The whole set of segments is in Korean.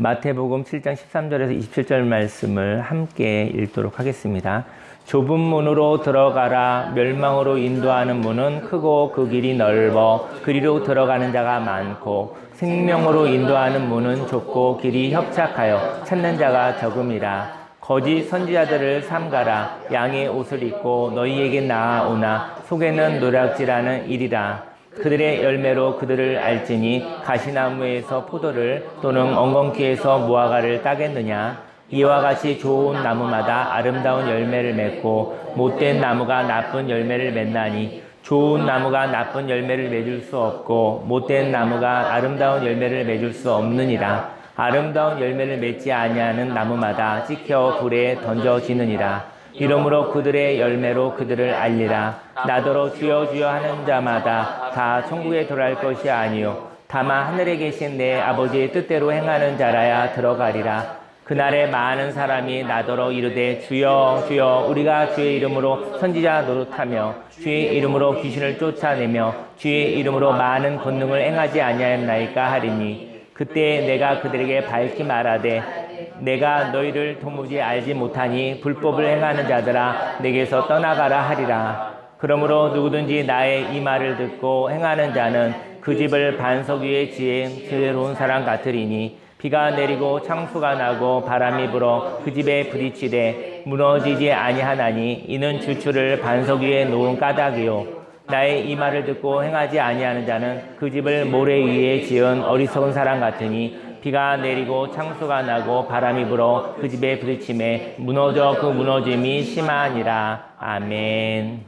마태복음 7장 13절에서 27절 말씀을 함께 읽도록 하겠습니다. 좁은 문으로 들어가라. 멸망으로 인도하는 문은 크고 그 길이 넓어 그리로 들어가는 자가 많고 생명으로 인도하는 문은 좁고 길이 협착하여 찾는 자가 적음이라. 거짓 선지자들을 삼가라. 양의 옷을 입고 너희에게 나아오나 속에는 노략질하는 일이라. 그들의 열매로 그들을 알지니 가시나무에서 포도를 또는 엉겅퀴에서 무화과를 따겠느냐. 이와 같이 좋은 나무마다 아름다운 열매를 맺고 못된 나무가 나쁜 열매를 맺나니 좋은 나무가 나쁜 열매를 맺을 수 없고 못된 나무가 아름다운 열매를 맺을 수 없느니라. 아름다운 열매를 맺지 아니하는 나무마다 찍혀 불에 던져지느니라. 이러므로 그들의 열매로 그들을 알리라. 나더러 주여 주여 하는 자마다 다 천국에 들어갈 것이 아니요 다만 하늘에 계신 내 아버지의 뜻대로 행하는 자라야 들어가리라. 그날에 많은 사람이 나더러 이르되 주여 주여 우리가 주의 이름으로 선지자 노릇하며 주의 이름으로 귀신을 쫓아내며 주의 이름으로 많은 권능을 행하지 아니하였나이까 하리니 그때 내가 그들에게 밝히 말하되 내가 너희를 도무지 알지 못하니 불법을 행하는 자들아 내게서 떠나가라 하리라. 그러므로 누구든지 나의 이 말을 듣고 행하는 자는 그 집을 반석 위에 지은 지혜로운 사람 같으리니 비가 내리고 창수가 나고 바람이 불어 그 집에 부딪히되 무너지지 아니하나니 이는 주추를 반석 위에 놓은 까닭이요 나의 이 말을 듣고 행하지 아니하는 자는 그 집을 모래 위에 지은 어리석은 사람 같으니 비가 내리고 창수가 나고 바람이 불어 그 집에 부딪힘에 무너져 그 무너짐이 심하니라. 아멘.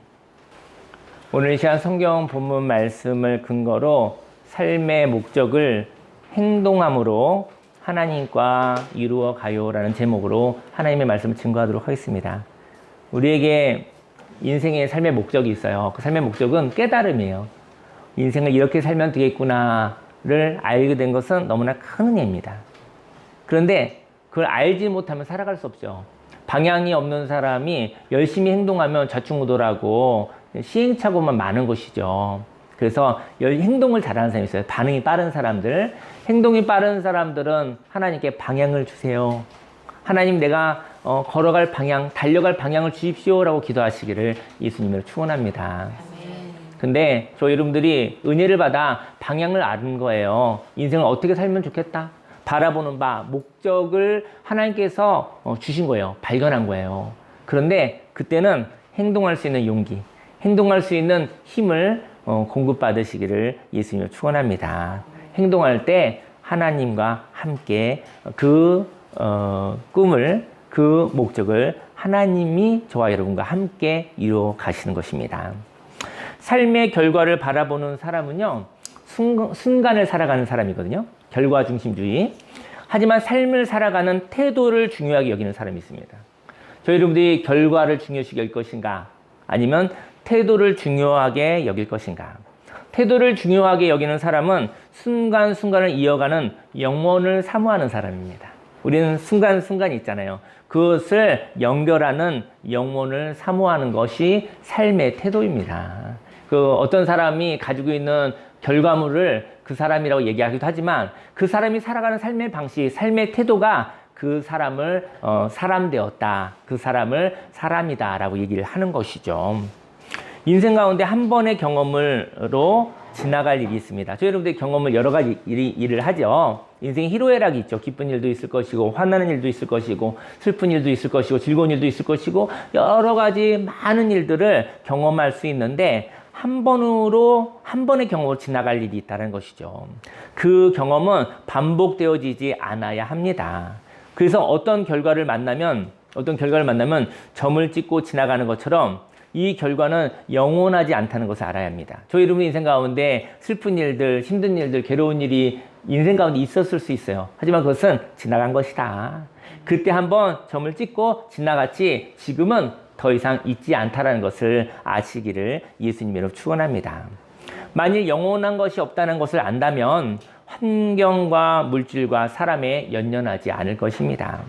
오늘 이 시간 성경 본문 말씀을 근거로 삶의 목적을 행동함으로 하나님과 이루어 가요라는 제목으로 하나님의 말씀을 증거하도록 하겠습니다. 우리에게 인생의 삶의 목적이 있어요. 그 삶의 목적은 깨달음이에요. 인생을 이렇게 살면 되겠구나를 알게 된 것은 너무나 큰 은혜입니다. 그런데 그걸 알지 못하면 살아갈 수 없죠. 방향이 없는 사람이 열심히 행동하면 좌충우돌하고 시행착오만 많은 것이죠. 그래서 행동을 잘하는 사람이 있어요. 반응이 빠른 사람들. 행동이 빠른 사람들은 하나님께 방향을 주세요. 하나님 내가 걸어갈 방향, 달려갈 방향을 주십시오라고 기도하시기를 예수님으로 축원합니다. 근데 저 여러분들이 은혜를 받아 방향을 아는 거예요. 인생을 어떻게 살면 좋겠다. 바라보는 바, 목적을 하나님께서 주신 거예요. 발견한 거예요. 그런데 그때는 행동할 수 있는 용기, 행동할 수 있는 힘을 공급받으시기를 예수님으로 축원합니다. 행동할 때 하나님과 함께 그 꿈을, 그 목적을 하나님이 저와 여러분과 함께 이루어 가시는 것입니다. 삶의 결과를 바라보는 사람은요, 순간을 살아가는 사람이거든요. 결과 중심주의. 하지만 삶을 살아가는 태도를 중요하게 여기는 사람이 있습니다. 저희 여러분들이 결과를 중요시 여길 것인가? 아니면 태도를 중요하게 여길 것인가? 태도를 중요하게 여기는 사람은 순간순간을 이어가는 영원을 사모하는 사람입니다. 우리는 순간순간이 있잖아요. 그것을 연결하는 영혼을 사모하는 것이 삶의 태도입니다. 어떤 사람이 가지고 있는 결과물을 그 사람이라고 얘기하기도 하지만 그 사람이 살아가는 삶의 방식, 삶의 태도가 그 사람을 사람 되었다. 그 사람을 사람이다 라고 얘기를 하는 것이죠. 인생 가운데 한 번의 경험으로 지나갈 일이 있습니다. 저희 여러분들 경험을 여러 가지 일을 하죠. 인생에 희로애락이 있죠. 기쁜 일도 있을 것이고 화나는 일도 있을 것이고 슬픈 일도 있을 것이고 즐거운 일도 있을 것이고 여러 가지 많은 일들을 경험할 수 있는데 한 번의 경험으로 지나갈 일이 있다는 것이죠. 그 경험은 반복되어지지 않아야 합니다. 그래서 어떤 결과를 만나면 점을 찍고 지나가는 것처럼 이 결과는 영원하지 않다는 것을 알아야 합니다. 저희 여러분 인생 가운데 슬픈 일들, 힘든 일들, 괴로운 일이 인생 가운데 있었을 수 있어요. 하지만 그것은 지나간 것이다. 그때 한번 점을 찍고 지나갔지 지금은 더 이상 있지 않다는 것을 아시기를 예수님으로 축원합니다. 만일 영원한 것이 없다는 것을 안다면 환경과 물질과 사람에 연연하지 않을 것입니다.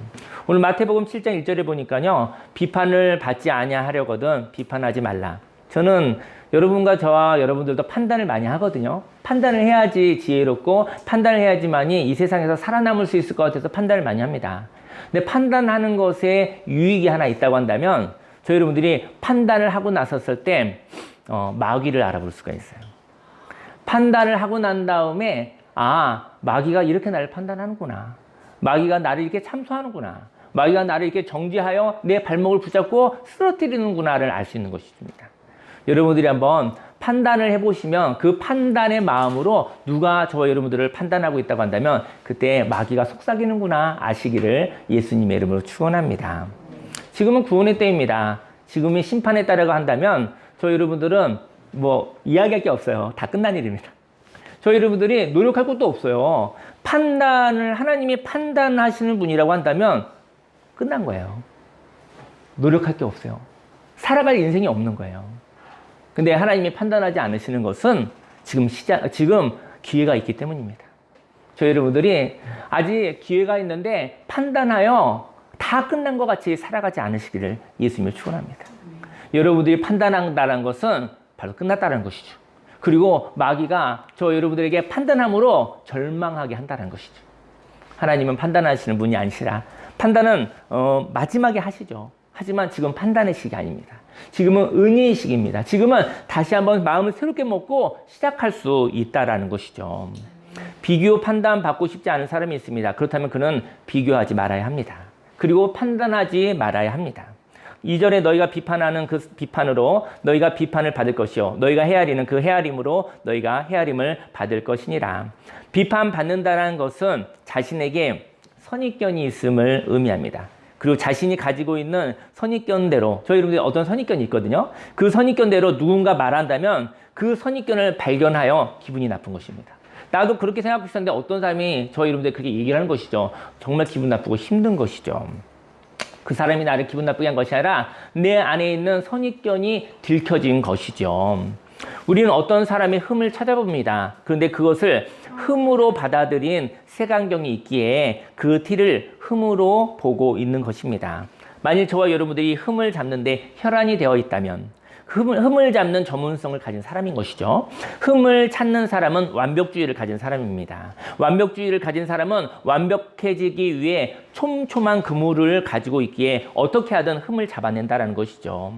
오늘 마태복음 7장 1절에 보니까요. 비판을 받지 아니하려거든 비판하지 말라. 저는 여러분과 저와 여러분들도 판단을 많이 하거든요. 판단을 해야지 지혜롭고 판단을 해야지만이 이 세상에서 살아남을 수 있을 것 같아서 판단을 많이 합니다. 근데 판단하는 것에 유익이 하나 있다고 한다면 저희 여러분들이 판단을 하고 나섰을 때 마귀를 알아볼 수가 있어요. 판단을 하고 난 다음에 마귀가 이렇게 나를 판단하는구나. 마귀가 나를 이렇게 참소하는구나. 마귀가 나를 이렇게 정지하여 내 발목을 붙잡고 쓰러뜨리는구나를 알 수 있는 것입니다. 여러분들이 한번 판단을 해보시면 그 판단의 마음으로 누가 저와 여러분들을 판단하고 있다고 한다면 그때 마귀가 속삭이는구나 아시기를 예수님의 이름으로 축원합니다. 지금은 구원의 때입니다. 지금이 심판의 때라고 한다면 저희 여러분들은 이야기할 게 없어요. 다 끝난 일입니다. 저희 여러분들이 노력할 것도 없어요. 하나님이 판단하시는 분이라고 한다면 끝난 거예요. 노력할 게 없어요. 살아갈 인생이 없는 거예요. 근데 하나님이 판단하지 않으시는 것은 지금 기회가 있기 때문입니다. 저희 여러분들이 아직 기회가 있는데 판단하여 다 끝난 것 같이 살아가지 않으시기를 예수님을 축원합니다. 여러분들이 판단한다는 것은 바로 끝났다는 것이죠. 그리고 마귀가 저 여러분들에게 판단함으로 절망하게 한다는 것이죠. 하나님은 판단하시는 분이 아니시라. 판단은 마지막에 하시죠. 하지만 지금 판단의 시기 아닙니다. 지금은 은혜의 시기입니다. 지금은 다시 한번 마음을 새롭게 먹고 시작할 수 있다라는 것이죠. 비교 판단 받고 싶지 않은 사람이 있습니다. 그렇다면 그는 비교하지 말아야 합니다. 그리고 판단하지 말아야 합니다. 2절에 너희가 비판하는 그 비판으로 너희가 비판을 받을 것이요 너희가 헤아리는 그 헤아림으로 너희가 헤아림을 받을 것이니라. 비판받는다는 것은 자신에게 선입견이 있음을 의미합니다. 그리고 자신이 가지고 있는 선입견대로 저희 여러분들이 어떤 선입견이 있거든요. 그 선입견대로 누군가 말한다면 그 선입견을 발견하여 기분이 나쁜 것입니다. 나도 그렇게 생각하고 있었는데 어떤 사람이 저희 여러분들 그렇게 얘기를 하는 것이죠. 정말 기분 나쁘고 힘든 것이죠. 그 사람이 나를 기분 나쁘게 한 것이 아니라 내 안에 있는 선입견이 들켜진 것이죠. 우리는 어떤 사람의 흠을 찾아봅니다. 그런데 그것을 흠으로 받아들인 색안경이 있기에 그 티를 흠으로 보고 있는 것입니다. 만일 저와 여러분들이 흠을 잡는데 혈안이 되어 있다면 흠을 잡는 전문성을 가진 사람인 것이죠. 흠을 찾는 사람은 완벽주의를 가진 사람입니다. 완벽주의를 가진 사람은 완벽해지기 위해 촘촘한 그물을 가지고 있기에 어떻게 하든 흠을 잡아낸다는 것이죠.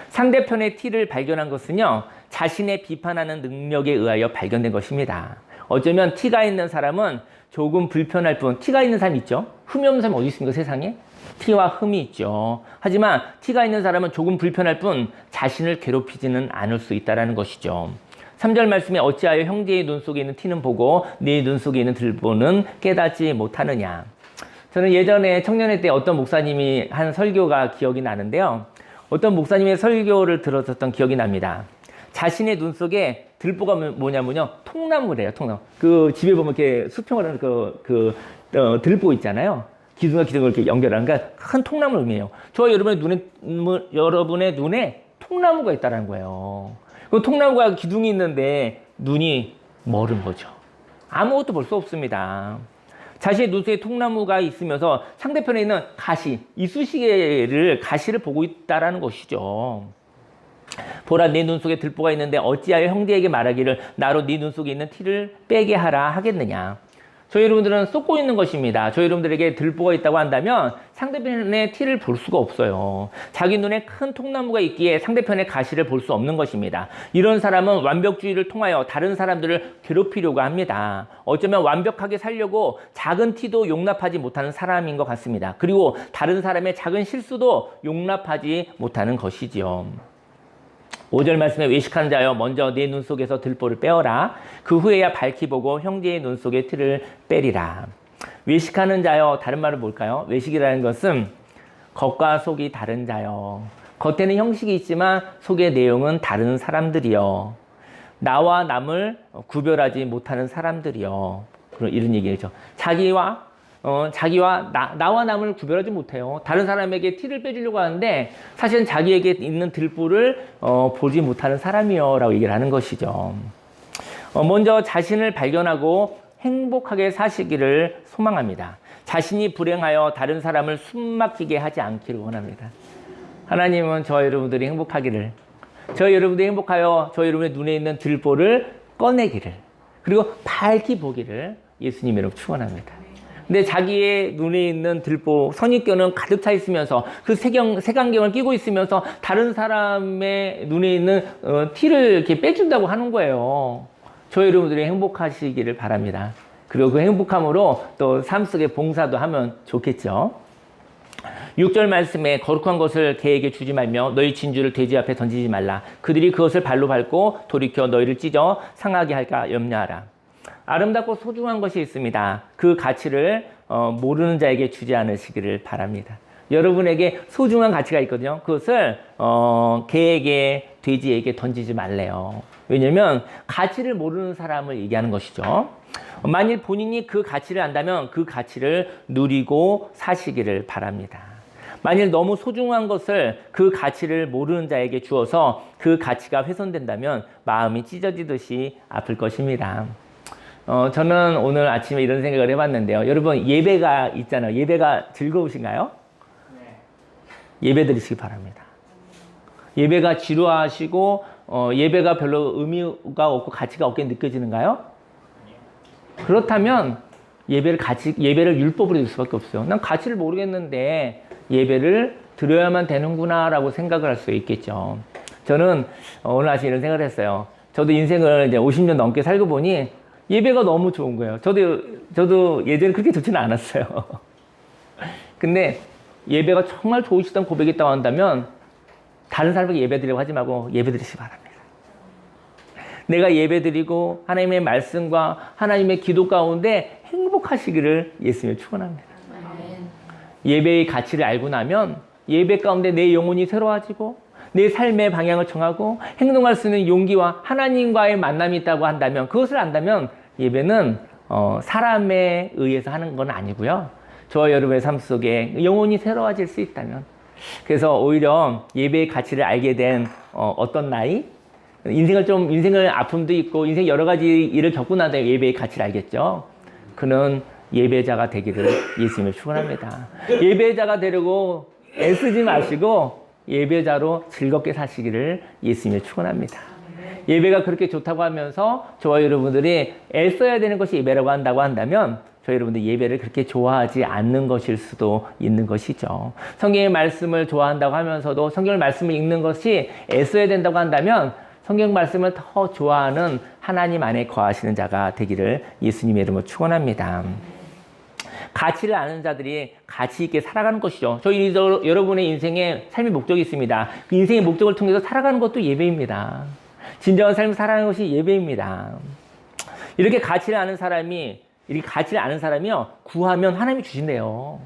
상대편의 티를 발견한 것은요, 자신의 비판하는 능력에 의하여 발견된 것입니다. 어쩌면 티가 있는 사람은 조금 불편할 뿐, 티가 있는 사람 있죠? 흠이 없는 사람 어디 있습니까, 세상에? 티와 흠이 있죠. 하지만 티가 있는 사람은 조금 불편할 뿐 자신을 괴롭히지는 않을 수 있다는 것이죠. 3절 말씀에 어찌하여 형제의 눈 속에 있는 티는 보고 네 눈 속에 있는 들보는 깨닫지 못하느냐. 저는 예전에 청년회 때 어떤 목사님이 한 설교가 기억이 나는데요. 어떤 목사님의 설교를 들었었던 기억이 납니다. 자신의 눈 속에 들보가 뭐냐면요, 통나무래요. 통나무. 그 집에 보면 이렇게 수평을 하는 들보 있잖아요. 기둥과 기둥을 이렇게 연결하는, 그러니까 큰 통나무를 의미해요. 저와 여러분의 눈에 통나무가 있다는 거예요. 그 통나무가 기둥이 있는데 눈이 멀은 거죠. 아무것도 볼 수 없습니다. 자신의 눈 속에 통나무가 있으면서 상대편에 있는 가시를 보고 있다는 것이죠. 보라, 내 눈 속에 들보가 있는데 어찌하여 형제에게 말하기를 나로 네 눈 속에 있는 티를 빼게 하라 하겠느냐. 저희 여러분들은 쏟고 있는 것입니다. 저희 여러분들에게 들보가 있다고 한다면 상대편의 티를 볼 수가 없어요. 자기 눈에 큰 통나무가 있기에 상대편의 가시를 볼 수 없는 것입니다. 이런 사람은 완벽주의를 통하여 다른 사람들을 괴롭히려고 합니다. 어쩌면 완벽하게 살려고 작은 티도 용납하지 못하는 사람인 것 같습니다. 그리고 다른 사람의 작은 실수도 용납하지 못하는 것이지요. 5절 말씀에 외식하는 자여 먼저 내 눈 속에서 들보를 빼어라. 그 후에야 밝히 보고 형제의 눈 속에 티를 빼리라. 외식하는 자여, 다른 말은 뭘까요? 외식이라는 것은 겉과 속이 다른 자여. 겉에는 형식이 있지만 속의 내용은 다른 사람들이여. 나와 남을 구별하지 못하는 사람들이여. 이런 얘기죠. 자기와 나와 남을 구별하지 못해요. 다른 사람에게 티를 빼주려고 하는데 사실은 자기에게 있는 들보를 보지 못하는 사람이요 라고 얘기를 하는 것이죠. 먼저 자신을 발견하고 행복하게 사시기를 소망합니다. 자신이 불행하여 다른 사람을 숨막히게 하지 않기를 원합니다. 하나님은 저와 여러분들이 행복하기를, 저희 여러분들이 행복하여 저희 여러분의 눈에 있는 들보를 꺼내기를, 그리고 밝히 보기를 예수님 이름으로 축원합니다. 근데 자기의 눈에 있는 들보, 선입견은 가득 차 있으면서 그 색안경을 끼고 있으면서 다른 사람의 눈에 있는 티를 이렇게 빼준다고 하는 거예요. 저희 여러분들이 행복하시기를 바랍니다. 그리고 그 행복함으로 또 삶 속에 봉사도 하면 좋겠죠. 6절 말씀에 거룩한 것을 개에게 주지 말며 너희 진주를 돼지 앞에 던지지 말라. 그들이 그것을 발로 밟고 돌이켜 너희를 찢어 상하게 할까 염려하라. 아름답고 소중한 것이 있습니다. 그 가치를 모르는 자에게 주지 않으시기를 바랍니다. 여러분에게 소중한 가치가 있거든요. 그것을 개에게, 돼지에게 던지지 말래요. 왜냐면 가치를 모르는 사람을 얘기하는 것이죠. 만일 본인이 그 가치를 안다면 그 가치를 누리고 사시기를 바랍니다. 만일 너무 소중한 것을, 그 가치를 모르는 자에게 주어서 그 가치가 훼손된다면 마음이 찢어지듯이 아플 것입니다. 저는 오늘 아침에 이런 생각을 해봤는데요. 여러분, 예배가 있잖아요. 예배가 즐거우신가요? 네. 예배 드리시기 바랍니다. 예배가 지루하시고 예배가 별로 의미가 없고 가치가 없게 느껴지는가요? 그렇다면 예배를 율법으로 드릴 수밖에 없어요. 난 가치를 모르겠는데 예배를 드려야만 되는구나 라고 생각을 할 수 있겠죠. 저는 오늘 아침에 이런 생각을 했어요. 저도 인생을 이제 50년 넘게 살고 보니 예배가 너무 좋은 거예요. 저도 예전에 그렇게 좋지는 않았어요. 근데 예배가 정말 좋으시다는 고백이 있다고 한다면 다른 사람에게 예배 드리려고 하지 말고 예배 드리시기 바랍니다. 내가 예배 드리고 하나님의 말씀과 하나님의 기도 가운데 행복하시기를 예수님을 축원합니다. 예배의 가치를 알고 나면 예배 가운데 내 영혼이 새로워지고 내 삶의 방향을 정하고 행동할 수 있는 용기와 하나님과의 만남이 있다고 한다면, 그것을 안다면 예배는 사람에 의해서 하는 건 아니고요. 저와 여러분의 삶 속에 영혼이 새로워질 수 있다면, 그래서 오히려 예배의 가치를 알게 된 어떤 나이, 인생을 아픔도 있고 인생 여러 가지 일을 겪고 나서 예배의 가치를 알겠죠. 그는 예배자가 되기를 예수님을 축원합니다. 예배자가 되려고 애쓰지 마시고 예배자로 즐겁게 사시기를 예수님을 축원합니다. 예배가 그렇게 좋다고 하면서 저와 여러분들이 애써야 되는 것이 예배라고 한다고 한다면 저희 여러분들 예배를 그렇게 좋아하지 않는 것일 수도 있는 것이죠. 성경의 말씀을 좋아한다고 하면서도 성경의 말씀을 읽는 것이 애써야 된다고 한다면 성경 말씀을 더 좋아하는 하나님 안에 거하시는 자가 되기를 예수님의 이름으로 축원합니다. 가치를 아는 자들이 가치 있게 살아가는 것이죠. 여러분의 인생에 삶의 목적이 있습니다. 그 인생의 목적을 통해서 살아가는 것도 예배입니다. 진정한 삶을 살아가는 것이 예배입니다. 이렇게 가치를 아는 사람이요, 구하면 하나님이 주신대요.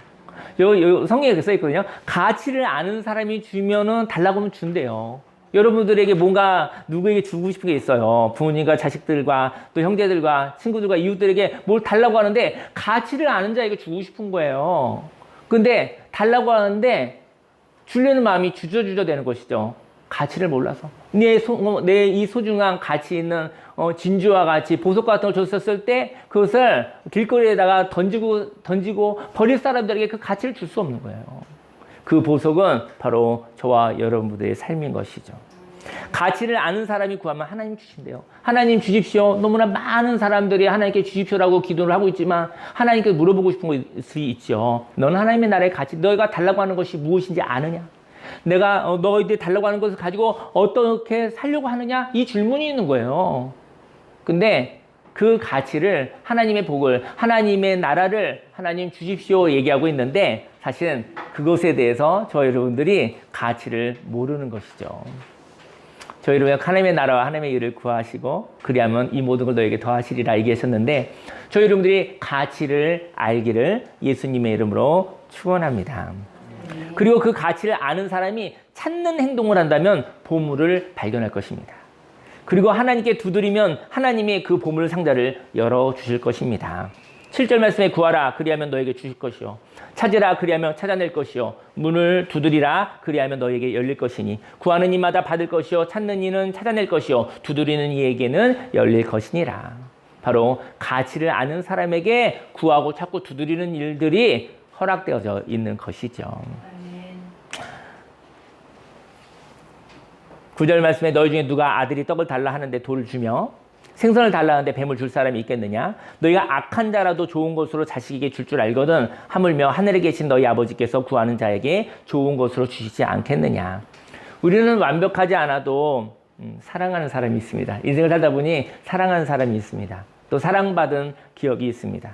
성경에 써 있거든요. 가치를 아는 사람이 주면은 달라고 하면 준대요. 여러분들에게 뭔가 누구에게 주고 싶은 게 있어요. 부모님과 자식들과 또 형제들과 친구들과 이웃들에게 뭘 달라고 하는데 가치를 아는 자에게 주고 싶은 거예요. 근데 달라고 하는데 주려는 마음이 주저주저 되는 것이죠. 가치를 몰라서. 내 이 소중한 가치 있는 진주와 같이 보석 같은 걸 줬었을 때 그것을 길거리에다가 던지고 버릴 사람들에게 그 가치를 줄 수 없는 거예요. 그 보석은 바로 저와 여러분들의 삶인 것이죠. 가치를 아는 사람이 구하면 하나님 주신대요. 하나님 주십시오. 너무나 많은 사람들이 하나님께 주십시오라고 기도를 하고 있지만 하나님께 물어보고 싶은 것이 있죠. 너는 하나님의 나라의 가치, 너희가 달라고 하는 것이 무엇인지 아느냐? 내가 너희들이 달라고 하는 것을 가지고 어떻게 살려고 하느냐? 이 질문이 있는 거예요. 근데 그 가치를, 하나님의 복을, 하나님의 나라를 하나님 주십시오 얘기하고 있는데 사실은 그것에 대해서 저희 여러분들이 가치를 모르는 것이죠. 저희 여러분 하나님의 나라와 하나님의 일을 구하시고 그리하면 이 모든 걸 너에게 더하시리라 얘기하셨는데 저희 여러분들이 가치를 알기를 예수님의 이름으로 축원합니다. 그리고 그 가치를 아는 사람이 찾는 행동을 한다면 보물을 발견할 것입니다. 그리고 하나님께 두드리면 하나님이 그 보물 상자를 열어주실 것입니다. 7절 말씀에 구하라 그리하면 너에게 주실 것이요 찾으라 그리하면 찾아낼 것이요 문을 두드리라 그리하면 너에게 열릴 것이니 구하는 이마다 받을 것이요 찾는 이는 찾아낼 것이요 두드리는 이에게는 열릴 것이니라. 바로 가치를 아는 사람에게 구하고 찾고 두드리는 일들이 허락되어져 있는 것이죠. 9절 말씀에 너희 중에 누가 아들이 떡을 달라 하는데 돌을 주며 생선을 달라 하는데 뱀을 줄 사람이 있겠느냐? 너희가 악한 자라도 좋은 것으로 자식에게 줄 줄 알거든 하물며 하늘에 계신 너희 아버지께서 구하는 자에게 좋은 것으로 주시지 않겠느냐? 우리는 완벽하지 않아도 사랑하는 사람이 있습니다. 인생을 살다 보니 사랑하는 사람이 있습니다. 또 사랑받은 기억이 있습니다.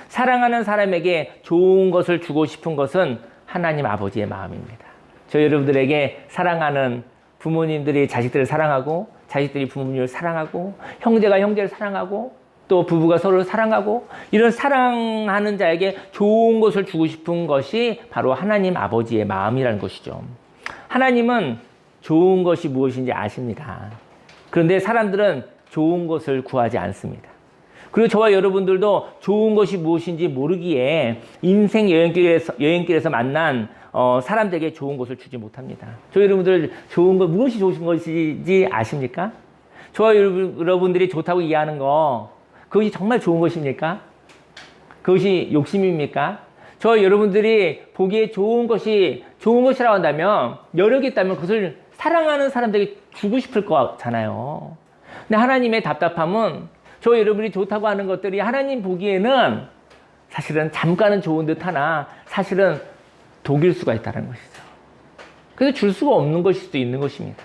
사랑하는 사람에게 좋은 것을 주고 싶은 것은 하나님 아버지의 마음입니다. 저희 여러분들에게 사랑하는 부모님들이 자식들을 사랑하고 자식들이 부모님을 사랑하고 형제가 형제를 사랑하고 또 부부가 서로를 사랑하고 이런 사랑하는 자에게 좋은 것을 주고 싶은 것이 바로 하나님 아버지의 마음이라는 것이죠. 하나님은 좋은 것이 무엇인지 아십니다. 그런데 사람들은 좋은 것을 구하지 않습니다. 그리고 저와 여러분들도 좋은 것이 무엇인지 모르기에 인생 여행길에서 만난 사람들에게 좋은 것을 주지 못합니다. 저희 여러분들 좋은 것, 무엇이 좋은 것인지 아십니까? 저와 여러분들이 좋다고 이해하는 거, 그것이 정말 좋은 것입니까? 그것이 욕심입니까? 저와 여러분들이 보기에 좋은 것이라고 한다면, 여력이 있다면 그것을 사랑하는 사람들에게 주고 싶을 거잖아요. 근데 하나님의 답답함은 저와 여러분이 좋다고 하는 것들이 하나님 보기에는 사실은 잠깐은 좋은 듯 하나 사실은 독일 수가 있다는 것이죠. 그래서 줄 수가 없는 것일 수도 있는 것입니다.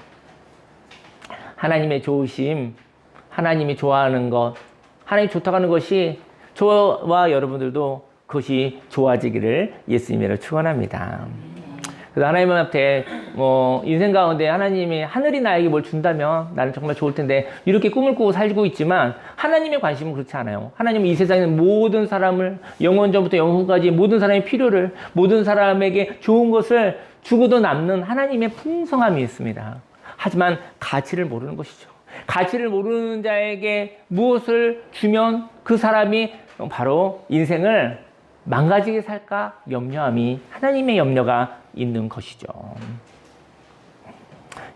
하나님의 좋으심, 하나님이 좋아하는 것, 하나님이 좋다고 하는 것이 저와 여러분들도 그것이 좋아지기를 예수님으로 축원합니다. 그래서 하나님 앞에 인생 가운데 하나님이 하늘이 나에게 뭘 준다면 나는 정말 좋을 텐데 이렇게 꿈을 꾸고 살고 있지만 하나님의 관심은 그렇지 않아요. 하나님은 이 세상에 모든 사람을 영원전부터 영혼까지 모든 사람의 필요를 모든 사람에게 좋은 것을 주고도 남는 하나님의 풍성함이 있습니다. 하지만 가치를 모르는 것이죠. 가치를 모르는 자에게 무엇을 주면 그 사람이 바로 인생을 망가지게 살까 염려함이 하나님의 염려가 있는 것이죠.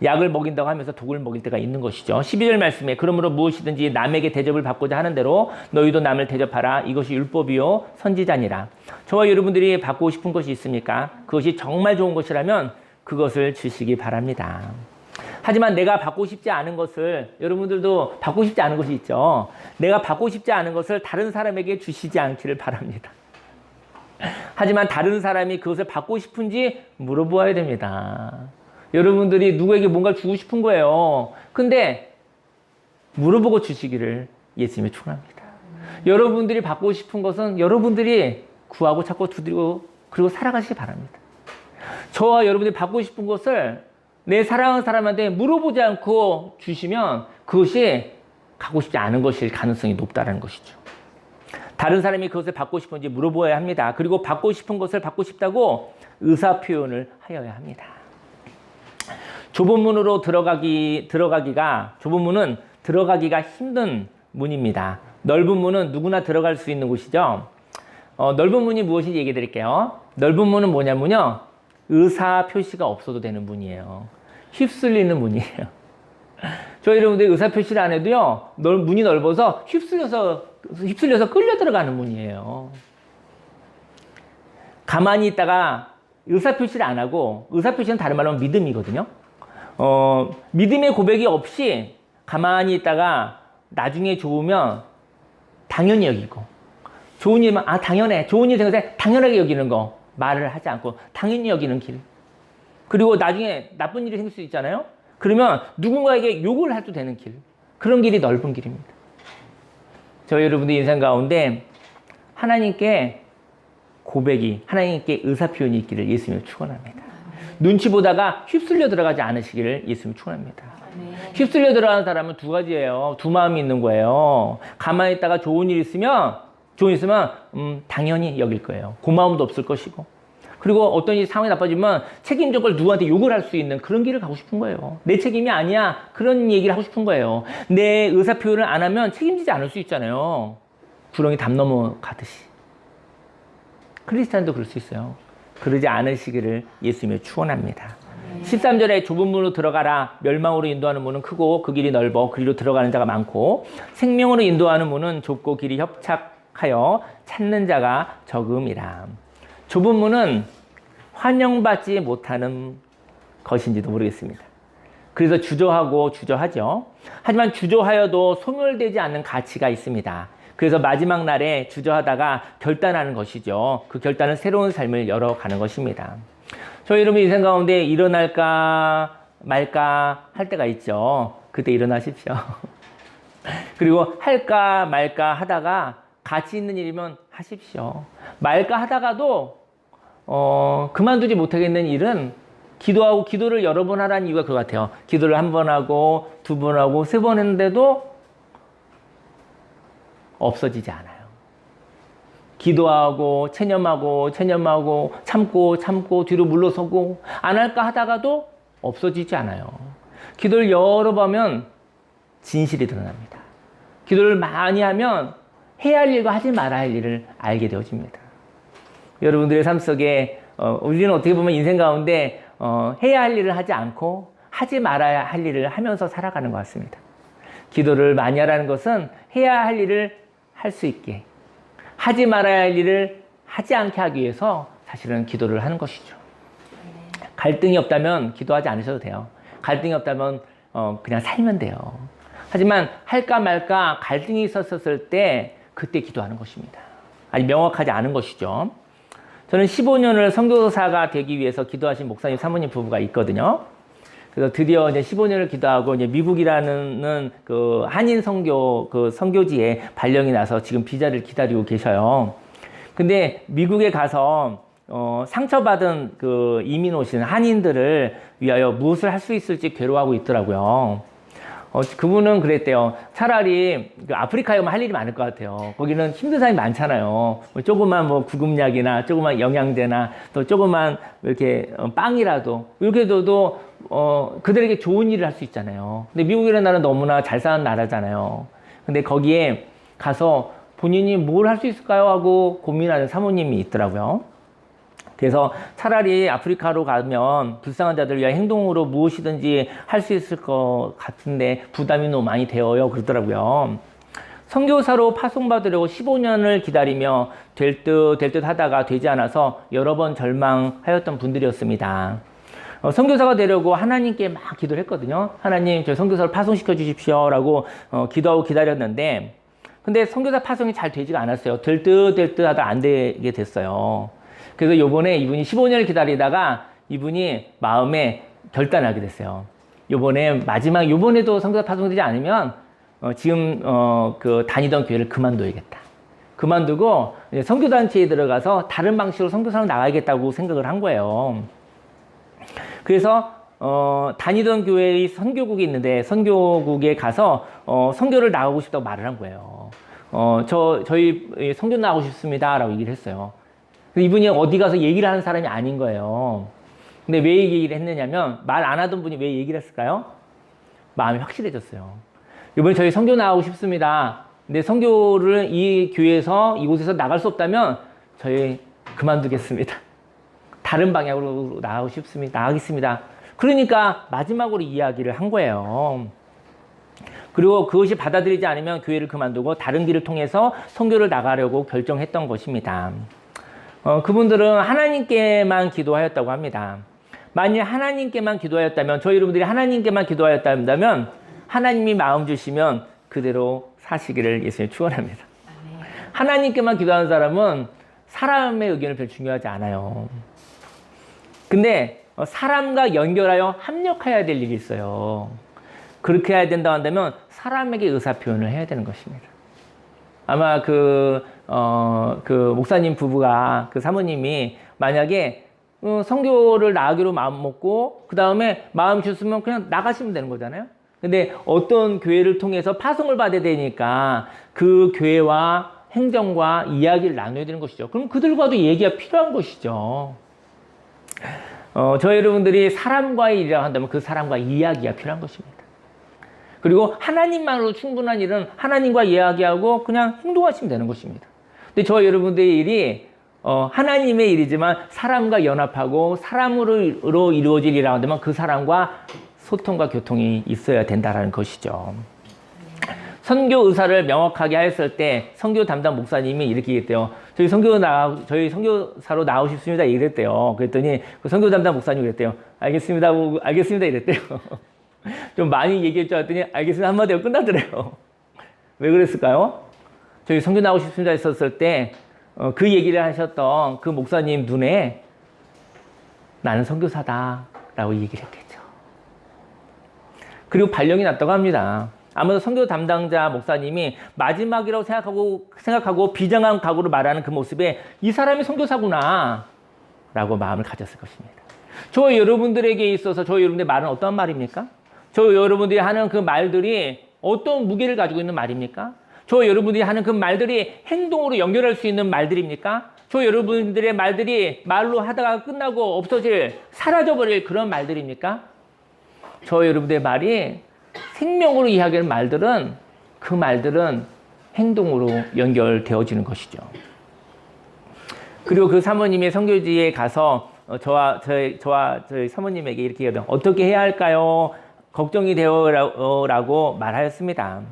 약을 먹인다고 하면서 독을 먹일 때가 있는 것이죠. 12절 말씀에 그러므로 무엇이든지 남에게 대접을 받고자 하는 대로 너희도 남을 대접하라. 이것이 율법이요 선지자니라. 저와 여러분들이 받고 싶은 것이 있습니까? 그것이 정말 좋은 것이라면 그것을 주시기 바랍니다. 하지만 내가 받고 싶지 않은 것을 여러분들도 받고 싶지 않은 것이 있죠. 내가 받고 싶지 않은 것을 다른 사람에게 주시지 않기를 바랍니다. 하지만 다른 사람이 그것을 받고 싶은지 물어보아야 됩니다. 여러분들이 누구에게 뭔가 주고 싶은 거예요. 근데 물어보고 주시기를 예수님이 축원합니다. 여러분들이 받고 싶은 것은 여러분들이 구하고 찾고 두드리고 그리고 살아가시기 바랍니다. 저와 여러분들이 받고 싶은 것을 내 사랑하는 사람한테 물어보지 않고 주시면 그것이 갖고 싶지 않은 것일 가능성이 높다는 것이죠. 다른 사람이 그것을 받고 싶은지 물어보아야 합니다. 그리고 받고 싶은 것을 받고 싶다고 의사 표현을 하여야 합니다. 좁은 문으로 좁은 문은 들어가기가 힘든 문입니다. 넓은 문은 누구나 들어갈 수 있는 곳이죠. 넓은 문이 무엇인지 얘기해 드릴게요. 넓은 문은 뭐냐면요. 의사 표시가 없어도 되는 문이에요. 휩쓸리는 문이에요. 저희 여러분들 의사 표시를 안 해도요. 문이 넓어서 휩쓸려서 끌려 들어가는 문이에요. 가만히 있다가 의사 표시를 안 하고 의사 표시는 다른 말로 하면 믿음이거든요. 믿음의 고백이 없이 가만히 있다가 나중에 좋으면 당연히 여기고 좋은 일만 당연해. 좋은 일 생각할 때 당연하게 여기는 거 말을 하지 않고 당연히 여기는 길. 그리고 나중에 나쁜 일이 생길 수 있잖아요. 그러면 누군가에게 욕을 해도 되는 길. 그런 길이 넓은 길입니다. 저희 여러분들 인생 가운데 하나님께 고백이, 하나님께 의사표현이 있기를 예수님을 축원합니다. 눈치 보다가 휩쓸려 들어가지 않으시기를 예수님을 축원합니다. 휩쓸려 들어가는 사람은 두 가지예요. 두 마음이 있는 거예요. 가만히 있다가 좋은 일 있으면 당연히 여길 거예요. 고마움도 없을 것이고. 그리고 어떤 상황이 나빠지면 책임질 걸 누구한테 욕을 할 수 있는 그런 길을 가고 싶은 거예요. 내 책임이 아니야. 그런 얘기를 하고 싶은 거예요. 내 의사표현을 안 하면 책임지지 않을 수 있잖아요. 구렁이 담 넘어가듯이. 크리스찬도 그럴 수 있어요. 그러지 않으시기를 예수님을 축원합니다. 13절에 좁은 문으로 들어가라. 멸망으로 인도하는 문은 크고 그 길이 넓어 그리로 들어가는 자가 많고 생명으로 인도하는 문은 좁고 길이 협착하여 찾는 자가 적음이라. 좁은 문은 환영받지 못하는 것인지도 모르겠습니다. 그래서 주저하고 주저하죠. 하지만 주저하여도 소멸되지 않는 가치가 있습니다. 그래서 마지막 날에 주저하다가 결단하는 것이죠. 그 결단은 새로운 삶을 열어가는 것입니다. 저희 여러분 인생 가운데 일어날까 말까 할 때가 있죠. 그때 일어나십시오. 그리고 할까 말까 하다가 가치 있는 일이면 하십시오. 말까 하다가도 그만두지 못하겠는 일은 기도하고 기도를 여러 번 하라는 이유가 그거 같아요. 기도를 한 번 하고 두 번 하고 세 번 했는데도 없어지지 않아요. 기도하고 체념하고 참고 뒤로 물러서고 안 할까 하다가도 없어지지 않아요. 기도를 여러 번 하면 진실이 드러납니다. 기도를 많이 하면 해야 할 일과 하지 말아야 할 일을 알게 되어집니다. 여러분들의 삶 속에 우리는 어떻게 보면 인생 가운데 해야 할 일을 하지 않고 하지 말아야 할 일을 하면서 살아가는 것 같습니다. 기도를 많이 하라는 것은 해야 할 일을 할 수 있게, 하지 말아야 할 일을 하지 않게 하기 위해서 사실은 기도를 하는 것이죠. 갈등이 없다면 기도하지 않으셔도 돼요. 갈등이 없다면 그냥 살면 돼요. 하지만 할까 말까 갈등이 있었을 때 그때 기도하는 것입니다. 아직 명확하지 않은 것이죠. 저는 15년을 선교사가 되기 위해서 기도하신 목사님 사모님 부부가 있거든요. 그래서 드디어 이제 15년을 기도하고 이제 미국이라는 그 한인 선교 그 선교지에 발령이 나서 지금 비자를 기다리고 계셔요. 근데 미국에 가서 상처받은 그 이민 오신 한인들을 위하여 무엇을 할 수 있을지 괴로워하고 있더라고요. 그분은 그랬대요. 차라리 그 아프리카에 오면 할 일이 많을 것 같아요. 거기는 힘든 사람이 많잖아요. 조그만 뭐 구급약이나 조그만 영양제나 또 조그만 이렇게 빵이라도 이렇게 둬도 그들에게 좋은 일을 할 수 있잖아요. 근데 미국이라는 나라는 너무나 잘 사는 나라잖아요. 근데 거기에 가서 본인이 뭘 할 수 있을까요? 하고 고민하는 사모님이 있더라고요. 그래서 차라리 아프리카로 가면 불쌍한 자들을 위한 행동으로 무엇이든지 할 수 있을 것 같은데 부담이 너무 많이 되어요. 그러더라고요. 선교사로 파송받으려고 15년을 기다리며 될 듯 하다가 되지 않아서 여러 번 절망하였던 분들이었습니다. 선교사가 되려고 하나님께 막 기도를 했거든요. 하나님, 저 선교사를 파송시켜 주십시오. 라고 기도하고 기다렸는데 근데 선교사 파송이 잘 되지가 않았어요. 될 듯 하다 안 되게 됐어요. 그래서 요번에 이분이 15년을 기다리다가 이분이 마음에 결단하게 됐어요. 요번에도 선교사 파송되지 않으면 지금 그 다니던 교회를 그만둬야겠다. 그만두고 선교단체에 들어가서 다른 방식으로 선교사로 나가야겠다고 생각을 한 거예요. 그래서 다니던 교회의 선교국이 있는데 선교국에 가서 선교를 나가고 싶다고 말을 한 거예요. 저희 선교 나가고 싶습니다. 라고 얘기를 했어요. 이분이 어디 가서 얘기를 하는 사람이 아닌 거예요. 근데 왜 얘기를 했느냐면 말 안 하던 분이 왜 얘기를 했을까요? 마음이 확실해졌어요. 이번에 저희 선교 나가고 싶습니다. 근데 선교를 이 교회에서 이곳에서 나갈 수 없다면 저희 그만두겠습니다. 다른 방향으로 나가겠습니다. 그러니까 마지막으로 이야기를 한 거예요. 그리고 그것이 받아들이지 않으면 교회를 그만두고 다른 길을 통해서 선교를 나가려고 결정했던 것입니다. 그분들은 하나님께만 기도하였다고 합니다. 만약 하나님께만 기도하였다면, 저희 여러분들이 하나님께만 기도하였다면 하나님이 마음 주시면 그대로 사시기를 예수님 축원합니다. 하나님께만 기도하는 사람은 사람의 의견을 별로 중요하지 않아요. 근데 사람과 연결하여 합력해야 될 일이 있어요. 그렇게 해야 된다고 한다면 사람에게 의사표현을 해야 되는 것입니다. 아마 그 목사님 부부가 그 사모님이 만약에 선교를 나가기로 마음 먹고 그 다음에 마음 주시면 그냥 나가시면 되는 거잖아요. 근데 어떤 교회를 통해서 파송을 받아야 되니까 그 교회와 행정과 이야기를 나눠야 되는 것이죠. 그럼 그들과도 얘기가 필요한 것이죠. 저희 여러분들이 사람과의 일이라고 한다면 그 사람과 이야기가 필요한 것입니다. 그리고 하나님만으로 충분한 일은 하나님과 이야기하고 그냥 행동하시면 되는 것입니다. 근데 저희 여러분들의 일이 하나님의 일이지만 사람과 연합하고 사람으로 이루어질 일이라고 한다면 그 사람과 소통과 교통이 있어야 된다는 것이죠. 선교 의사를 명확하게 하였을 때 선교 담당 목사님이 이렇게 얘기했대요. 저희 선교사로 나오고 싶습니다. 이랬대요. 그랬더니 그 선교 담당 목사님이 그랬대요. 알겠습니다 이랬대요. 좀 많이 얘기할 줄 알았더니 알겠습니다 한마디 하고 끝나더래요. 왜 그랬을까요? 저희 선교 나오고 싶습니다 했었을 때 그 얘기를 하셨던 그 목사님 눈에 나는 선교사다 라고 얘기를 했겠죠. 그리고 발령이 났다고 합니다. 아무래도 선교 담당자 목사님이 마지막이라고 생각하고 비장한 각오로 말하는 그 모습에 이 사람이 선교사구나 라고 마음을 가졌을 것입니다. 저 여러분들에게 있어서 저 여러분들의 말은 어떤 말입니까? 저 여러분들이 하는 그 말들이 어떤 무게를 가지고 있는 말입니까? 저 여러분들이 하는 그 말들이 행동으로 연결할 수 있는 말들입니까? 저 여러분들의 말들이 말로 하다가 끝나고 없어질, 사라져버릴 그런 말들입니까? 저 여러분들의 말이 생명으로 이야기하는 말들은 그 말들은 행동으로 연결되어지는 것이죠. 그리고 그 사모님의 선교지에 가서 저와 저희 사모님에게 이렇게 얘기하거든요. 어떻게 해야 할까요? 걱정이 되어라고 말하였습니다.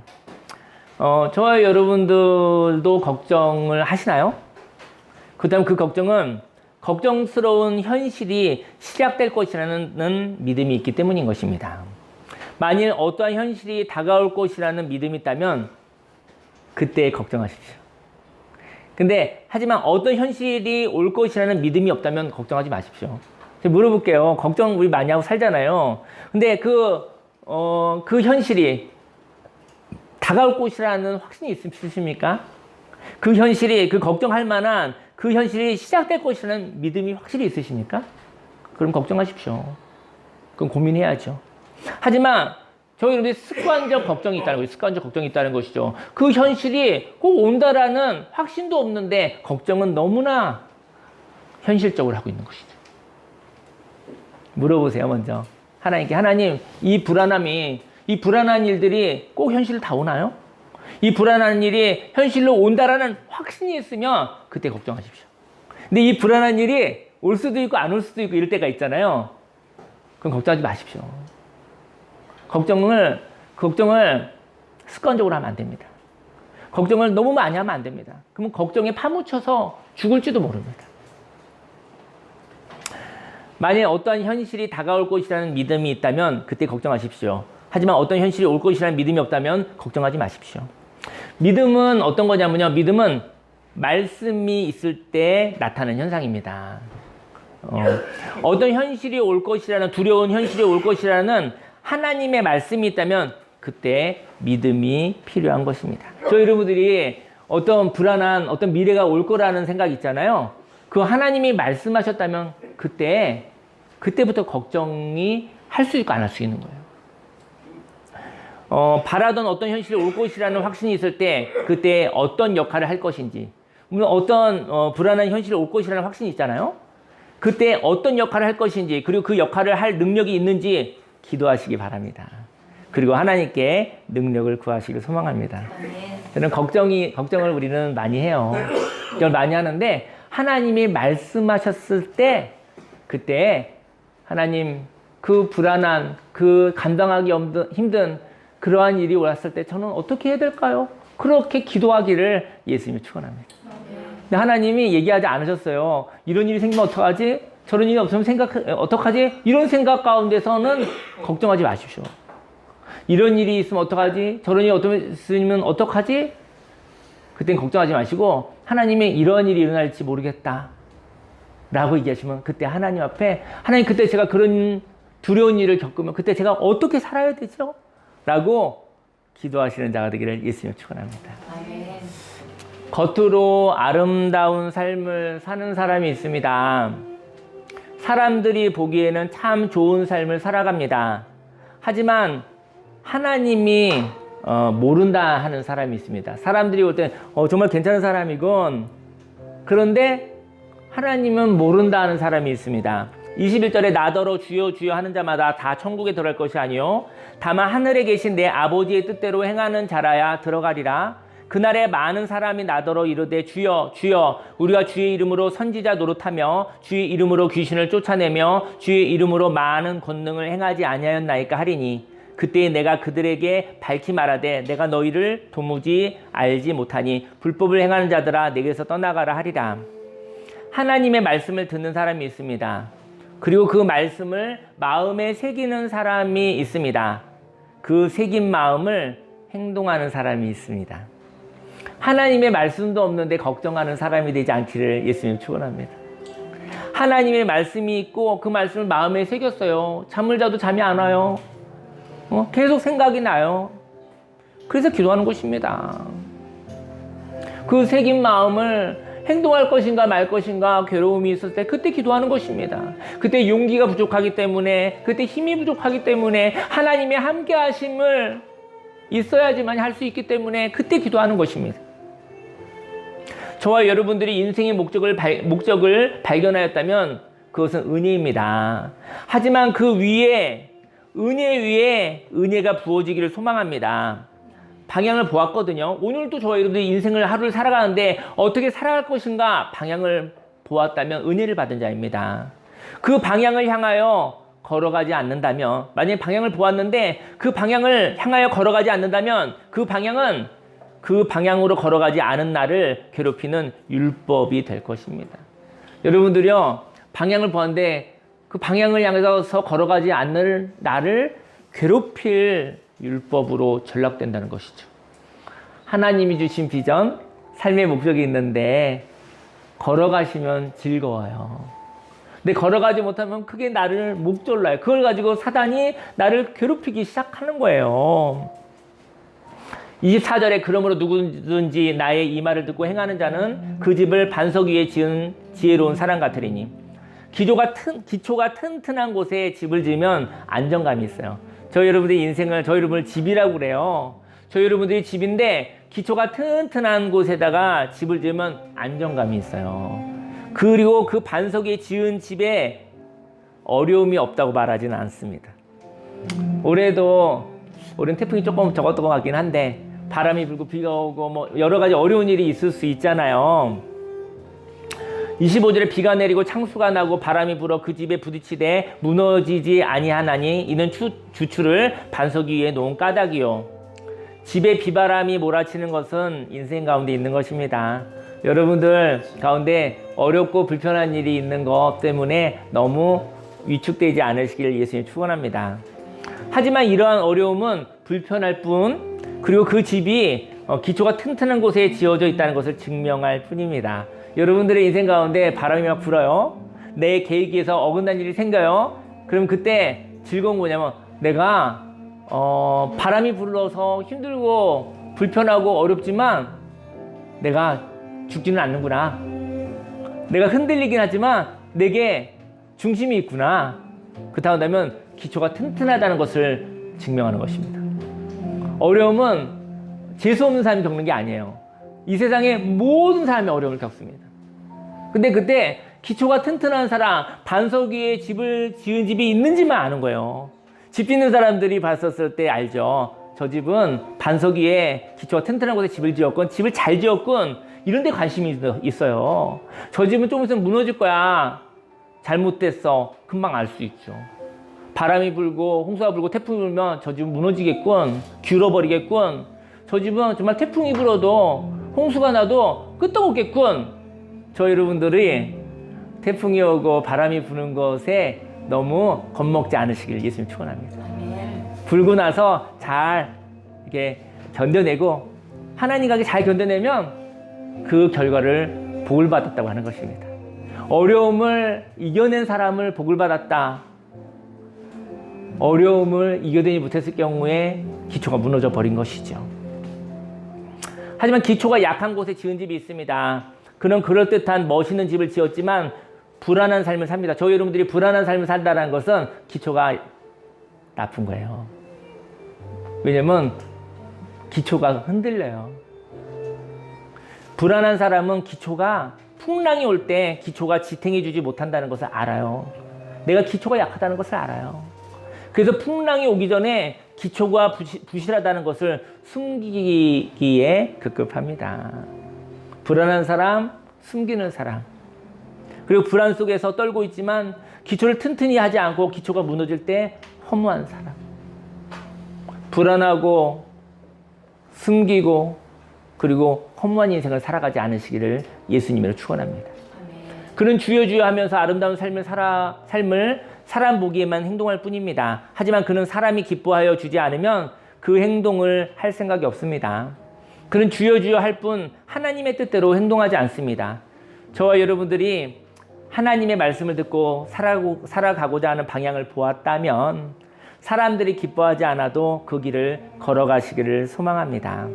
저와 여러분들도 걱정을 하시나요? 그 다음 그 걱정은 걱정스러운 현실이 시작될 것이라는 믿음이 있기 때문인 것입니다. 만일 어떠한 현실이 다가올 것이라는 믿음이 있다면 그때 걱정하십시오. 근데 하지만 어떤 현실이 올 것이라는 믿음이 없다면 걱정하지 마십시오. 제가 물어볼게요. 걱정 우리 많이 하고 살잖아요. 근데 그 현실이 다가올 것이라는 확신이 있으십니까? 그 현실이, 그 걱정할 만한 그 현실이 시작될 것이라는 믿음이 확실히 있으십니까? 그럼 걱정하십시오. 그럼 고민해야죠. 하지만 저희는 습관적 걱정이 있다는 거죠. 습관적 걱정이 있다는 것이죠. 그 현실이 꼭 온다라는 확신도 없는데 걱정은 너무나 현실적으로 하고 있는 것이죠. 물어보세요, 먼저. 하나님께. 하나님, 이 불안한 일들이 꼭 현실로 다 오나요? 이 불안한 일이 현실로 온다라는 확신이 있으면 그때 걱정하십시오. 근데 이 불안한 일이 올 수도 있고 안 올 수도 있고 이럴 때가 있잖아요. 그럼 걱정하지 마십시오. 걱정을 습관적으로 하면 안 됩니다. 걱정을 너무 많이 하면 안 됩니다. 그러면 걱정에 파묻혀서 죽을지도 모릅니다. 만약 어떠한 현실이 다가올 것이라는 믿음이 있다면 그때 걱정하십시오. 하지만 어떤 현실이 올 것이라는 믿음이 없다면 걱정하지 마십시오. 믿음은 어떤 거냐면요. 믿음은 말씀이 있을 때 나타나는 현상입니다. 어떤 현실이 올 것이라는, 두려운 현실이 올 것이라는 하나님의 말씀이 있다면 그때 믿음이 필요한 것입니다. 저 여러분들이 어떤 불안한 어떤 미래가 올 거라는 생각이 있잖아요. 그 하나님이 말씀하셨다면 그때부터 걱정이 할 수 있고 안 할 수 있는 거예요. 바라던 어떤 현실이 올 것이라는 확신이 있을 때 그때 어떤 역할을 할 것인지, 물론 어떤 불안한 현실이 올 것이라는 확신이 있잖아요. 그때 어떤 역할을 할 것인지, 그리고 그 역할을 할 능력이 있는지 기도하시기 바랍니다. 그리고 하나님께 능력을 구하시길 소망합니다. 저는 걱정을 우리는 많이 해요. 걱정을 많이 하는데 하나님이 말씀하셨을 때 그때 하나님, 그 불안한, 그 감당하기 힘든 그러한 일이 왔을 때 저는 어떻게 해야 될까요? 그렇게 기도하기를 예수님이 축원합니다. 근데 하나님이 얘기하지 않으셨어요. 이런 일이 생기면 어떡하지? 저런 일이 없으면 어떡하지? 이런 생각 가운데서는 걱정하지 마십시오. 이런 일이 있으면 어떡하지? 저런 일이 있으면 어떡하지? 그땐 걱정하지 마시고 하나님이 이런 일이 일어날지 모르겠다 라고 얘기하시면 그때 하나님 앞에, 하나님 그때 제가 그런 두려운 일을 겪으면 그때 제가 어떻게 살아야 되죠? 라고 기도하시는 자가 되기를 예수님 축원합니다. 겉으로 아름다운 삶을 사는 사람이 있습니다. 사람들이 보기에는 참 좋은 삶을 살아갑니다. 하지만 하나님이 모른다 하는 사람이 있습니다. 사람들이 볼 때 정말 괜찮은 사람이군. 그런데 하나님은 모른다 하는 사람이 있습니다. 21절에 나더러 주여 주여 하는 자마다 다 천국에 들어갈 것이 아니요 다만 하늘에 계신 내 아버지의 뜻대로 행하는 자라야 들어가리라. 그날에 많은 사람이 나더러 이르되 주여 주여 우리가 주의 이름으로 선지자 노릇하며 주의 이름으로 귀신을 쫓아내며 주의 이름으로 많은 권능을 행하지 아니하였나이까 하리니 그때 내가 그들에게 밝히 말하되 내가 너희를 도무지 알지 못하니 불법을 행하는 자들아 내게서 떠나가라 하리라. 하나님의 말씀을 듣는 사람이 있습니다. 그리고 그 말씀을 마음에 새기는 사람이 있습니다. 그 새긴 마음을 행동하는 사람이 있습니다. 하나님의 말씀도 없는데 걱정하는 사람이 되지 않기를 예수님 축원합니다. 하나님의 말씀이 있고 그 말씀을 마음에 새겼어요. 잠을 자도 잠이 안 와요. 계속 생각이 나요. 그래서 기도하는 것입니다. 그 새긴 마음을 행동할 것인가 말 것인가 괴로움이 있을 때 그때 기도하는 것입니다. 그때 용기가 부족하기 때문에, 그때 힘이 부족하기 때문에, 하나님의 함께 하심을 있어야지만 할 수 있기 때문에 그때 기도하는 것입니다. 저와 여러분들이 인생의 목적을 발견하였다면 그것은 은혜입니다. 하지만 그 위에, 은혜 위에 은혜가 부어지기를 소망합니다. 방향을 보았거든요. 오늘도 저와 여러분들이 인생을 하루를 살아가는데 어떻게 살아갈 것인가 방향을 보았다면 은혜를 받은 자입니다. 그 방향을 향하여 걸어가지 않는다면, 만약에 방향을 보았는데 그 방향을 향하여 걸어가지 않는다면 그 방향은 그 방향으로 걸어가지 않은 나를 괴롭히는 율법이 될 것입니다. 여러분들이요, 방향을 보았는데 그 방향을 향해서 걸어가지 않는 나를 괴롭힐 율법으로 전락된다는 것이죠. 하나님이 주신 비전, 삶의 목적이 있는데 걸어가시면 즐거워요. 근데 걸어가지 못하면 그게 나를 목졸라요. 그걸 가지고 사단이 나를 괴롭히기 시작하는 거예요. 24절에 그러므로 누구든지 나의 이 말을 듣고 행하는 자는 그 집을 반석 위에 지은 지혜로운 사람 같으리니. 기초가 튼튼한 곳에 집을 지으면 안정감이 있어요. 저희 여러분들의 인생을, 저희 여러분을 집이라고 그래요. 저희 여러분들이 집인데 기초가 튼튼한 곳에다가 집을 지으면 안정감이 있어요. 그리고 그 반석 위에 지은 집에 어려움이 없다고 말하지는 않습니다. 올해는 태풍이 조금 적었던 것 같긴 한데 바람이 불고 비가 오고 뭐 여러 가지 어려운 일이 있을 수 있잖아요. 25절에 비가 내리고 창수가 나고 바람이 불어 그 집에 부딪히되 무너지지 아니하나니 이는 주추를 반석 위에 놓은 까닭이요. 집에 비바람이 몰아치는 것은 인생 가운데 있는 것입니다. 여러분들 가운데 어렵고 불편한 일이 있는 것 때문에 너무 위축되지 않으시길 예수님 축원합니다. 하지만 이러한 어려움은 불편할 뿐, 그리고 그 집이 기초가 튼튼한 곳에 지어져 있다는 것을 증명할 뿐입니다. 여러분들의 인생 가운데 바람이 막 불어요. 내 계획에서 어긋난 일이 생겨요. 그럼 그때 즐거운 거냐면 내가 바람이 불어서 힘들고 불편하고 어렵지만 내가 죽지는 않는구나. 내가 흔들리긴 하지만 내게 중심이 있구나. 그렇다고 한다면 기초가 튼튼하다는 것을 증명하는 것입니다. 어려움은 재수 없는 사람이 겪는 게 아니에요. 이 세상에 모든 사람이 어려움을 겪습니다. 근데 그때 기초가 튼튼한 사람, 반석 위에 집을 지은 집이 있는지만 아는 거예요. 집 짓는 사람들이 봤었을 때 알죠. 저 집은 반석 위에 기초가 튼튼한 곳에 집을 지었건, 집을 잘 지었건 이런 데 관심이 있어요. 저 집은 좀 있으면 무너질 거야. 잘못됐어. 금방 알 수 있죠. 바람이 불고 홍수가 불고 태풍이 불면 저 집은 무너지겠군. 기울어버리겠군. 저 집은 정말 태풍이 불어도 홍수가 나도 끄떡없겠군. 저 여러분들이 태풍이 오고 바람이 부는 것에 너무 겁먹지 않으시길 예수님 축원합니다. 불고 나서 잘 이렇게 견뎌내고 하나님과 잘 견뎌내면 그 결과를 복을 받았다고 하는 것입니다. 어려움을 이겨낸 사람을 복을 받았다. 어려움을 이겨내지 못했을 경우에 기초가 무너져 버린 것이죠. 하지만 기초가 약한 곳에 지은 집이 있습니다. 그는 그럴듯한 멋있는 집을 지었지만 불안한 삶을 삽니다. 저희 여러분들이 불안한 삶을 산다는 것은 기초가 나쁜 거예요. 왜냐면 기초가 흔들려요. 불안한 사람은 기초가 풍랑이 올 때 기초가 지탱해 주지 못한다는 것을 알아요. 내가 기초가 약하다는 것을 알아요. 그래서 풍랑이 오기 전에 기초가 부실하다는 것을 숨기기에 급급합니다. 불안한 사람, 숨기는 사람. 그리고 불안 속에서 떨고 있지만 기초를 튼튼히 하지 않고 기초가 무너질 때 허무한 사람. 불안하고 숨기고 그리고 허무한 인생을 살아가지 않으시기를 예수님으로 축원합니다. 그는 주여 주여 하면서 아름다운 삶을 사람 보기에만 행동할 뿐입니다. 하지만 그는 사람이 기뻐하여 주지 않으면 그 행동을 할 생각이 없습니다. 그는 주여 주여 할 뿐 하나님의 뜻대로 행동하지 않습니다. 저와 여러분들이 하나님의 말씀을 듣고 살아가고자 하는 방향을 보았다면 사람들이 기뻐하지 않아도 그 길을 걸어가시기를 소망합니다.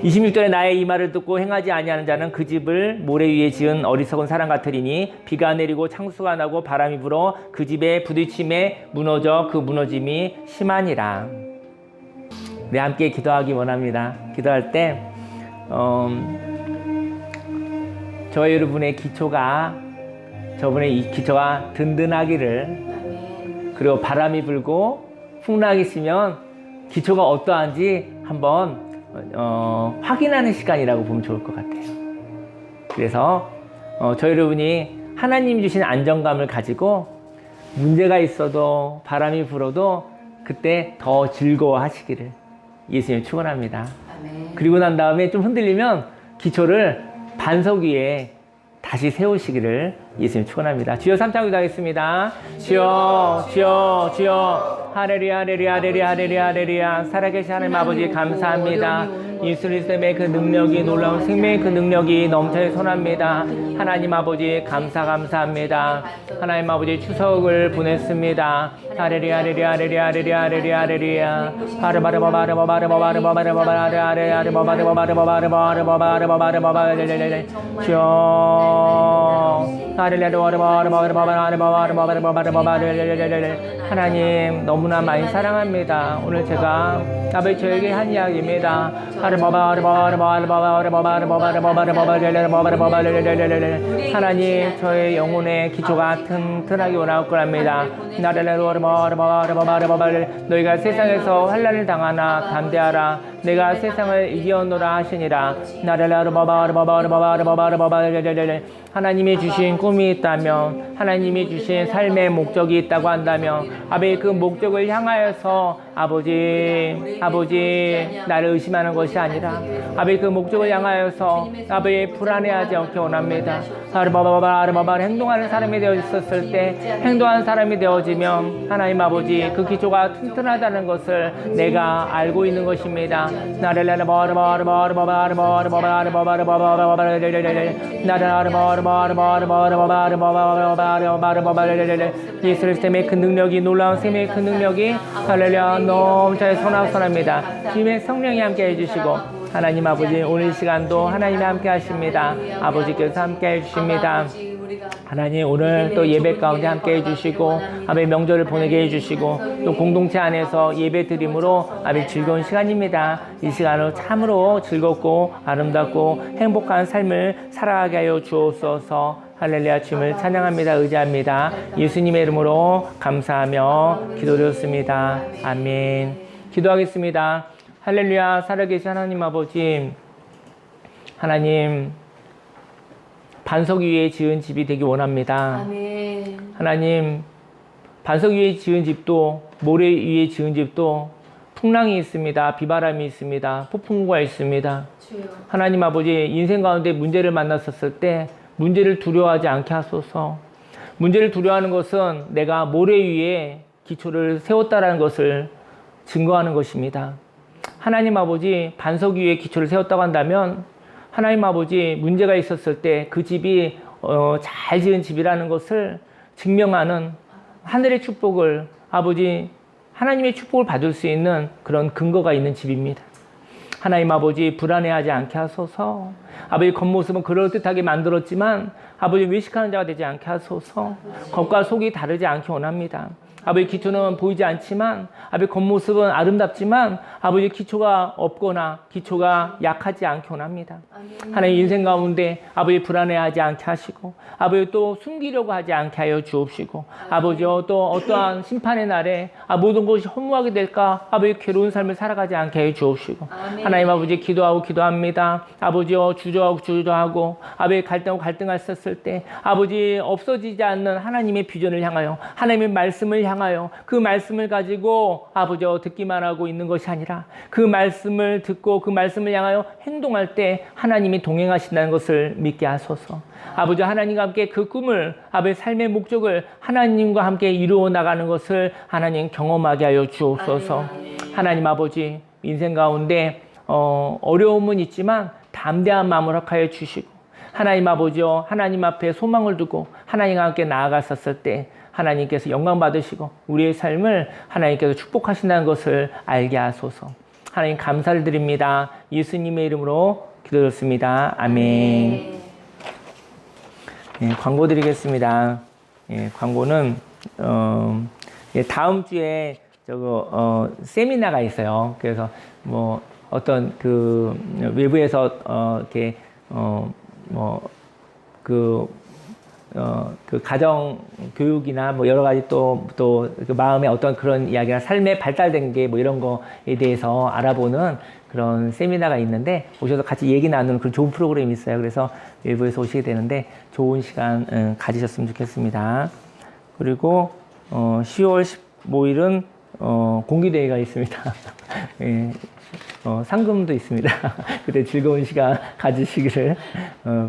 26절에 나의 이 말을 듣고 행하지 아니하는 자는 그 집을 모래 위에 지은 어리석은 사람 같으리니 비가 내리고 창수가 나고 바람이 불어 그 집에 부딪힘에 무너져 그 무너짐이 심하니라. 네, 함께 기도하기 원합니다. 기도할 때 저와 여러분의 저분의 기초가 든든하기를, 그리고 바람이 불고 풍랑이 치면 기초가 어떠한지 한번 확인하는 시간이라고 보면 좋을 것 같아요. 그래서 저희 여러분이 하나님 주신 안정감을 가지고 문제가 있어도 바람이 불어도 그때 더 즐거워하시기를 예수님 축원합니다. 그리고 난 다음에 좀 흔들리면 기초를 반석 위에 다시 세우시기를 예수님 축원합니다. 주여 삼창 기도하겠습니다. 주여 주여 주여 할렐루야 할렐루야 할렐루야 할렐루야 할렐루야. 살아계신 하나님 아버지 감사합니다. 예수 그리스도의 그 능력이, 놀라운 생명의 그 능력이 넘쳐 선합니다. 하나님 아버지 감사합니다. 하나님 아버지 추석을 보냈습니다. 할렐루야 할렐루야 할렐루야 할렐루야 할렐루야 할렐루야. 하나님 너무나 많이 사랑합니다. 오늘 제가 아버지 저에게 한 이야기입니다. 하나님 저의 영혼의 기초가 튼튼하게 원할 거랍니다. 너희가 세상에서 환난을 당하나 담대하라. 내가 세상을 이기었노라 하시니라. 하나님이 주신 꿈이 있다면, 하나님이 주신 삶의 목적이 있다고 한다면 아버지 그 목적을 향하여서 아버지 나를 의심하는 것이 아니라 아버지 그 목적을 향하여서 아버지 불안해하지 않게 원합니다. 행동하는 사람이 되어 있었을 때 행동하는 사람이 되어지면 하나님 아버지 그 기초가 튼튼하다는 것을 내가 알고 있는 것입니다. 예수 그리스도의 그 능력이, 놀라운 생명의 그 능력이 할렐루야 넘쳐 선합니다. 주님의 성령이 함께 해주시고 하나님 아버지 오늘 시간도 하나님이 함께 하십니다. 아버지께서 함께 해주십니다. 하나님 오늘 또 예배 가운데 함께 해주시고 아버지 명절을 보내게 해주시고 또 공동체 안에서 예배 드림으로 아버지 즐거운 시간입니다. 이 시간을 참으로 즐겁고 아름답고 행복한 삶을 살아가게 하여 주옵소서. 할렐루야. 주님을 찬양합니다. 의지합니다. 예수님의 이름으로 감사하며 기도드렸습니다. 아멘. 기도하겠습니다. 할렐루야. 살아계신 하나님 아버지, 하나님 반석 위에 지은 집이 되기 원합니다. 아멘. 하나님 반석 위에 지은 집도 모래 위에 지은 집도 풍랑이 있습니다. 비바람이 있습니다. 폭풍우가 있습니다. 주여. 하나님 아버지 인생 가운데 문제를 만났었을 때 문제를 두려워하지 않게 하소서. 문제를 두려워하는 것은 내가 모래 위에 기초를 세웠다라는 것을 증거하는 것입니다. 하나님 아버지 반석 위에 기초를 세웠다고 한다면 하나님 아버지 문제가 있었을 때 그 집이 잘 지은 집이라는 것을 증명하는 하늘의 축복을, 아버지 하나님의 축복을 받을 수 있는 그런 근거가 있는 집입니다. 하나님 아버지 불안해하지 않게 하소서. 아버지 겉모습은 그럴듯하게 만들었지만 아버지 외식하는 자가 되지 않게 하소서. 겉과 속이 다르지 않게 원합니다. 아버지 기초는 보이지 않지만 아버지 겉모습은 아름답지만 아버지 기초가 없거나 기초가 약하지 않게 원합니다. 하나님 인생 가운데 아버지 불안해하지 않게 하시고 아버지 또 숨기려고 하지 않게 하여 주옵시고 아버지요 또 어떠한 심판의 날에 모든 것이 허무하게 될까 아버지 괴로운 삶을 살아가지 않게 하여 주옵시고 하나님 아버지 기도합니다. 아버지요 주저하고 아버지 갈등했었을 때 아버지 없어지지 않는 하나님의 비전을 향하여 하나님의 말씀을 향하여 향하여 그 말씀을 가지고 아버지 듣기만 하고 있는 것이 아니라 그 말씀을 듣고 그 말씀을 향하여 행동할 때 하나님이 동행하신다는 것을 믿게 하소서. 아버지 하나님과 함께 그 꿈을 아버지 삶의 목적을 하나님과 함께 이루어 나가는 것을 하나님 경험하게 하여 주옵소서. 하나님 아버지 인생 가운데 어려움은 있지만 담대한 마음을 허락하여 주시고 하나님 아버지여 하나님 앞에 소망을 두고 하나님과 함께 나아갔었을 때 하나님께서 영광 받으시고 우리의 삶을 하나님께서 축복하신다는 것을 알게 하소서. 하나님 감사를 드립니다. 예수님의 이름으로 기도드렸습니다. 아멘. 예, 광고 드리겠습니다. 예, 광고는 다음 주에 세미나가 있어요. 그래서 뭐 어떤 그 외부에서 이렇게 그 가정 교육이나 뭐 여러 가지 또 그 마음의 어떤 그런 이야기나 삶에 발달된 게 뭐 이런 거에 대해서 알아보는 그런 세미나가 있는데 오셔서 같이 얘기 나누는 그런 좋은 프로그램이 있어요. 그래서 외부에서 오시게 되는데 좋은 시간 가지셨으면 좋겠습니다. 그리고 10월 15일은 공기대회가 있습니다. 예, 상금도 있습니다. 그때 즐거운 시간 가지시기를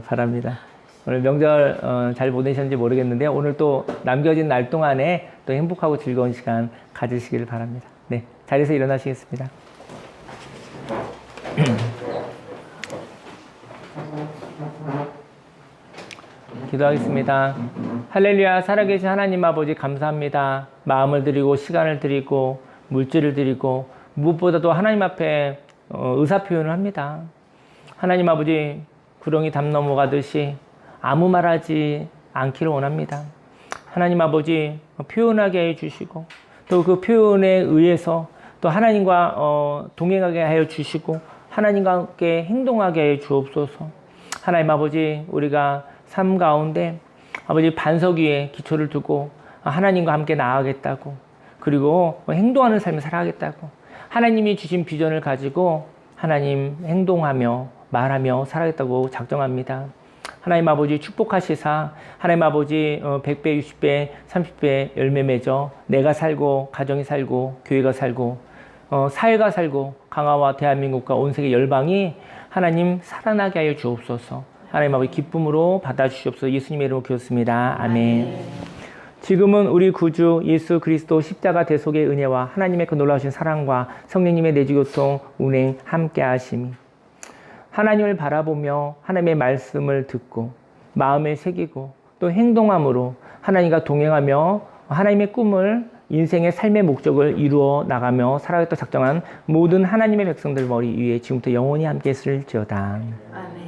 바랍니다. 오늘 명절 잘 보내셨는지 모르겠는데 오늘 또 남겨진 날 동안에 또 행복하고 즐거운 시간 가지시기를 바랍니다. 네, 자리에서 일어나시겠습니다. 기도하겠습니다. 할렐루야. 살아계신 하나님 아버지 감사합니다. 마음을 드리고 시간을 드리고 물질을 드리고 무엇보다도 하나님 앞에 의사표현을 합니다. 하나님 아버지 구렁이 담 넘어가듯이 아무 말하지 않기를 원합니다. 하나님 아버지 표현하게 해주시고 또 그 표현에 의해서 또 하나님과 동행하게 하여 주시고 하나님과 함께 행동하게 해 주옵소서. 하나님 아버지 우리가 삶 가운데 아버지 반석 위에 기초를 두고 하나님과 함께 나아가겠다고 그리고 행동하는 삶을 살아가겠다고 하나님이 주신 비전을 가지고 하나님 행동하며 말하며 살아가겠다고 작정합니다. 하나님 아버지 축복하시사 하나님 아버지 100배, 60배, 30배 열매 맺어 내가 살고 가정이 살고 교회가 살고 사회가 살고 강화와 대한민국과 온 세계 열방이 하나님 살아나게 하여 주옵소서. 하나님 아버지 기쁨으로 받아주시옵소서. 예수님의 이름으로 기도했습니다. 아멘. 지금은 우리 구주 예수 그리스도 십자가 대속의 은혜와 하나님의 그 놀라우신 사랑과 성령님의 내주교통 운행 함께 하심이 하나님을 바라보며 하나님의 말씀을 듣고 마음에 새기고 또 행동함으로 하나님과 동행하며 하나님의 꿈을 인생의 삶의 목적을 이루어 나가며 살아가겠다 작정한 모든 하나님의 백성들 머리 위에 지금부터 영원히 함께 있을지어다. 아멘.